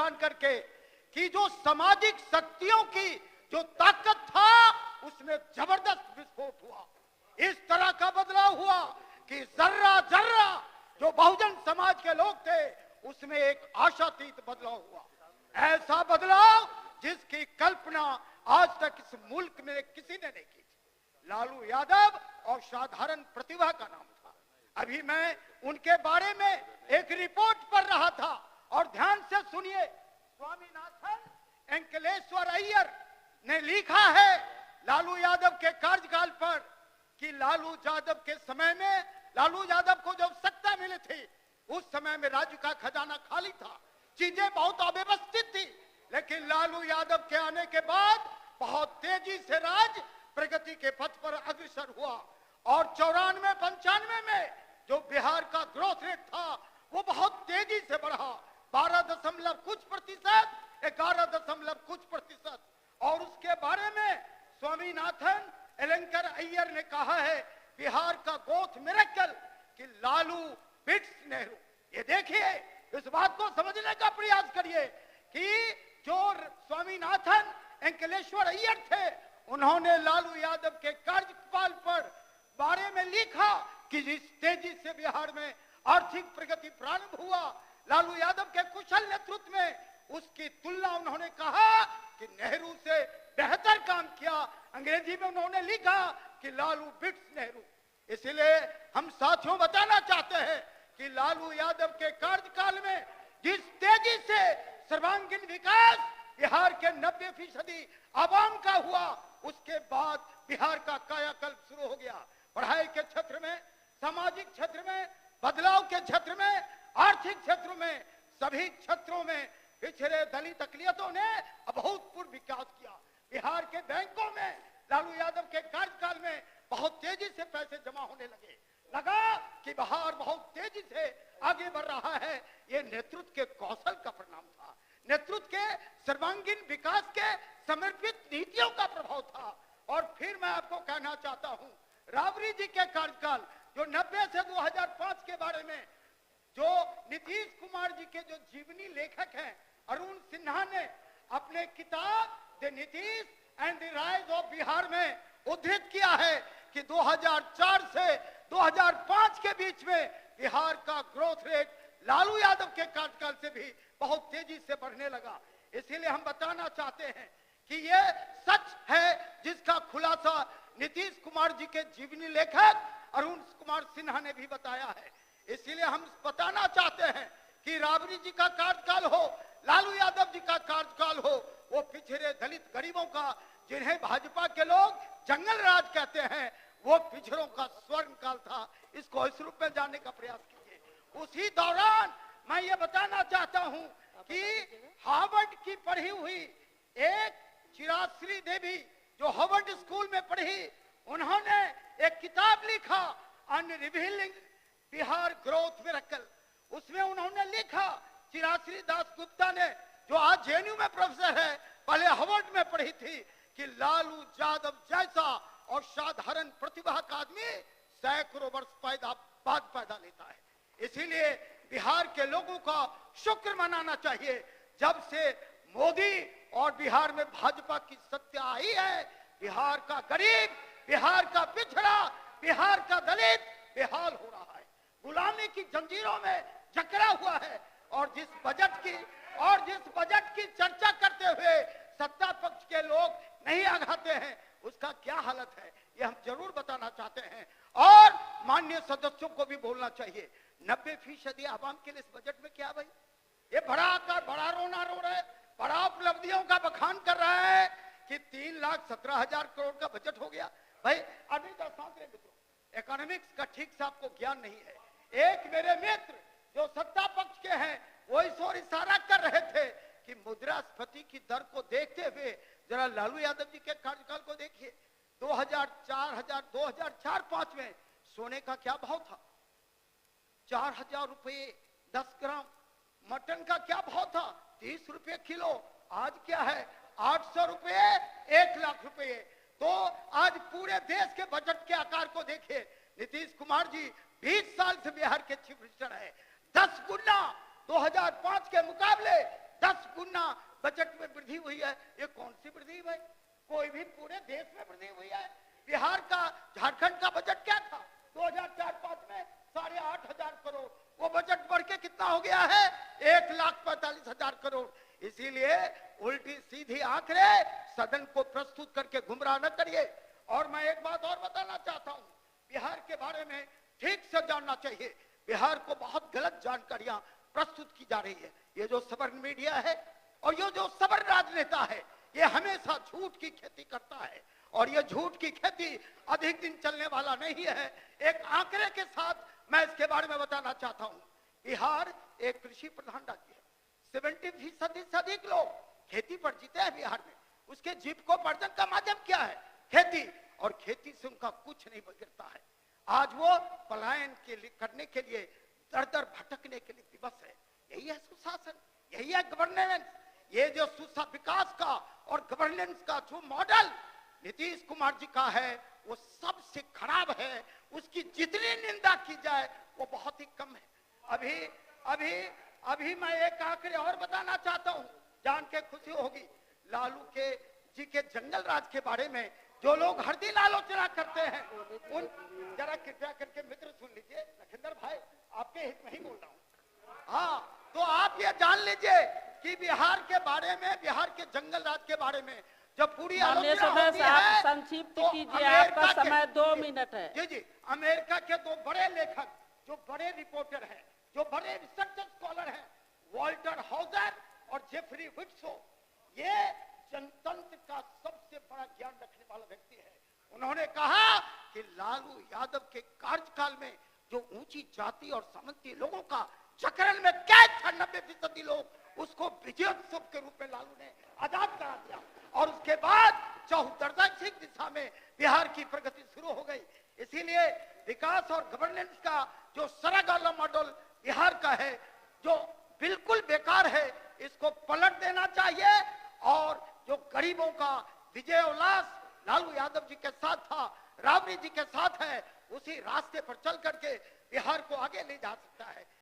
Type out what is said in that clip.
जान करके कि जो सामाजिक शक्तियों की जो ताकत था उसमें जबरदस्त विस्फोट हुआ। इस तरह का बदलाव हुआ कि जर्रा जर्रा जो बहुजन समाज के लोग थे उसमें एक आशातीत बदलाव हुआ। ऐसा बदलाव जिसकी कल्पना आज तक इस मुल्क में किसी ने नहीं की थी। लालू यादव और साधारण प्रतिभा का नाम था। अभी मैं उनके बारे में एक रिपोर्ट पढ़ रहा था और ध्यान से सुनिए। स्वामीनाथन अंकलेश्वर अय्यर ने लिखा है लालू यादव के कार्यकाल पर कि लालू यादव के समय में, लालू यादव को जब सत्ता मिली थी उस समय में राज्य का खजाना खाली था, चीजें बहुत अव्यवस्थित थी, लेकिन लालू यादव के आने के बाद बहुत तेजी से राज्य प्रगति के पथ पर अग्रसर हुआ और 94-95 में जो बिहार का ग्रोथ रेट था वो बहुत तेजी से बढ़ा, 12 कुछ प्रतिशत, 11 कुछ प्रतिशत। और उसके बारे में स्वामीनाथन एलंकर अय्यर ने कहा है बिहार का ग्रोथ मिरेकल कि लालू बिट्स नेहरू। ये देखिए, इस बात को समझने का प्रयास करिए कि जो स्वामीनाथन अंकलेश्वर अय्यर थे उन्होंने लालू यादव के कार्यकाल पर बारे में लिखा कि जिस तेजी से बिहार में आर्थिक प्रगति प्रारंभ हुआ लालू यादव के कुशल नेतृत्व में, उसकी तुलना उन्होंने कहा कि नेहरू से बेहतर काम किया। अंग्रेजी में उन्होंने लिखा कि लालू बिट्स नेहरू। इसलिए हम साथियों बताना चाहते हैं कि लालू यादव के कार्यकाल में जिस तेजी से सर्वांगीण विकास बिहार के 90% आवाम का हुआ, उसके बाद बिहार का कायाकल्प शुरू हो गया। पढ़ाई के क्षेत्र में, सामाजिक क्षेत्र में, बदलाव के क्षेत्र में, आर्थिक क्षेत्रों में, सभी क्षेत्रों में पिछड़े दलित अकलियतों ने अभूतपूर्व विकास किया। बिहार के बैंकों में लालू यादव के कार्यकाल में बहुत तेजी से पैसे जमा होने लगा कि बिहार बहुत तेजी से आगे बढ़ रहा है। ये नेतृत्व के कौशल का परिणाम था, नेतृत्व के सर्वांगीण विकास के समर्पित नीतियों का प्रभाव था। और फिर मैं आपको कहना चाहता हूं, राबड़ी जी के कार्यकाल जो 90 से 2005 के बारे में जो नीतीश कुमार जी के जो जीवनी लेखक हैं अरुण सिन्हा ने अपने किताब the Nitish and the rise of Bihar में उद्धृत किया है कि 2004 से 2005 के बीच में बिहार का ग्रोथ रेट लालू यादव के कार्यकाल से भी बहुत तेजी से बढ़ने लगा। इसीलिए हम बताना चाहते हैं कि ये सच है जिसका खुलासा नीतीश कुमार जी के जीवनी लेखक अरुण कुमार सिन्हा ने भी बताया है। इसीलिए हम बताना चाहते हैं कि राबड़ी जी का कार्यकाल हो, लालू यादव जी का कार्यकाल हो, वो पिछड़े दलित गरीबों का, जिन्हें भाजपा के लोग जंगल राज कहते हैं, वो पिछड़ों का स्वर्ण काल था। इसको इस रूप में जानने का प्रयास कीजिए। उसी दौरान मैं ये बताना चाहता हूं कि हार्वर्ड की पढ़ी हुई एक चिराश्री देवी जो हार्वर्ड स्कूल में पढ़ी, उन्होंने एक किताब लिखा अनरिवीलिंग बिहार ग्रोथ मिरेकल। उसमें उन्होंने लिखा, चिराश्री दास गुप्ता ने जो आज जेएनयू में प्रोफेसर है, पहले हार्वर्ड में पढ़ी थी कि लालू यादव जैसा और साधारण प्रतिभा का आदमी सैकड़ों वर्ष बाद पैदा लेता है। इसीलिए बिहार के लोगों का शुक्र मनाना चाहिए, जब से मोदी और बिहार में भाजपा की सत्ता आई है, बिहार का गरीब, बिहार का पिछड़ा, बिहार का दलित बेहाल हो रहा है, गुलामी की जंजीरों में जकड़ा हुआ है। और जिस बजट की चर्चा करते हुए सत्ता पक्ष के लोग नहीं आघाते हैं, उसका क्या हालत है ये हम जरूर बताना चाहते हैं। और माननीय सदस्यों को भी बोलना चाहिए, 90% आवाम के लिए इस बजट में क्या भाई, ये बड़ा आकर बड़ा रोना रो रहा है, बड़ा उपलब्धियों का बखान कर रहा है कि 3,17,000 करोड़ का बजट हो गया। भाई अभी तो मित्रों, इकोनॉमिक्स का ठीक से आपको ज्ञान नहीं है। एक मेरे मित्र जो सत्ता पक्ष के हैं वो इस ओर इशारा कर रहे थे कि मुद्रास्फीति की दर को देखते हुए जरा लालू यादव जी के कार्यकाल को देखिए। 2004-5 में सोने का क्या भाव था? 4,000 रुपये 10 ग्राम। मटन का क्या भाव था? 30 रुपये किलो। आज क्या है? 800 रुपये 1 लाख रुपये। तो आज पूरे देश के बजट के आकार को देखिए। नीतीश कुमार जी 20 साल से बिहार के चीफ मिनिस्टर है, 10 गुना 2005 के मुकाबले 10 गुना बजट में वृद्धि हुई है। ये कौन सी वृद्धि भाई? कोई भी पूरे देश में वृद्धि हुई है? बिहार का, झारखंड का बजट क्या था 2004-05 में? 8,500 करोड़। वो बजट बढ़ के कितना हो गया है? 1,45,000 करोड़। इसीलिए उल्टी सीधी आंकड़े सदन को प्रस्तुत करके गुमराह न करिए। और मैं एक बात और बताना चाहता हूं, बिहार के बारे में ठीक से जानना चाहिए। बिहार को बहुत गलत जानकारियां प्रस्तुत की जा रही है। ये जो सवर्ण मीडिया है और ये जो सवर्ण राजनेता है, ये हमेशा झूठ की खेती करता है और ये झूठ की खेती अधिक दिन चलने वाला नहीं है। एक आंकड़े के साथ मैं इसके बारे में बताना चाहता हूं। बिहार एक कृषि प्रधान राज्य है। 70% से अधिक लोग खेती पर जीते हैं बिहार में। उसके जीविकोपार्जन का माध्यम क्या है? खेती। और खेती से उनका कुछ नहीं बिगड़ता है। आज वो पलायन करने के लिए, दर दर भटकने के लिए विवश है। यही है सुशासन, यही है गवर्नेंस। ये जो विकास का और गवर्नेंस का जो मॉडल नीतीश कुमार जी का है, वो सबसे खराब है। उसकी जितनी निंदा की जाए वो बहुत ही कम है। अभी मैं एक आंकड़े और बताना चाहता हूं, जान के खुशी होगी। लालू के जी के जंगल राज के बारे में जो लोग हर दिन आलोचना करते हैं, उन जरा कृपया करके मित्र सुन लीजिए। लखिंदर भाई, आपके हित में ही बोल रहा हूं। हाँ, तो आप ये जान लीजिए कि बिहार के बारे में, बिहार के जंगल राज के बारे में जब पूरी आलोचना होती है, संक्षिप्त तो कीजिए, आपका समय 2 मिनट है। जी जी, अमेरिका के 2 बड़े लेखक, जो बड़े रिपोर्टर हैं, जो बड़े रिसर्च स्कॉलर हैं, वॉल्टर हाउजर और जेफरी विट्सो, ये जनतंत्र का सबसे बड़ा ज्ञान रखने वाला व्यक्ति है। उन्होंने कहा कि लालू यादव के कार्यकाल में जो ऊंची जाति और सामंती लोगों का चक्रण में कैद था 90% लोग, उसको विजयोत्सव के रूप में लालू ने आजाद करा दिया। और उसके बाद चौहद्दर्शी दिशा में बिहार की प्रगति शुरू हो गई। इसीलिए विकास और गवर्नेंस का जो सरग वाला मॉडल बिहार का है, जो बिल्कुल बेकार है, इसको पलट देना चाहिए। और जो गरीबों का विजय उल्लास लालू यादव जी के साथ था, राबड़ी जी के साथ है, उसी रास्ते पर चल करके बिहार को आगे ले जा सकता है।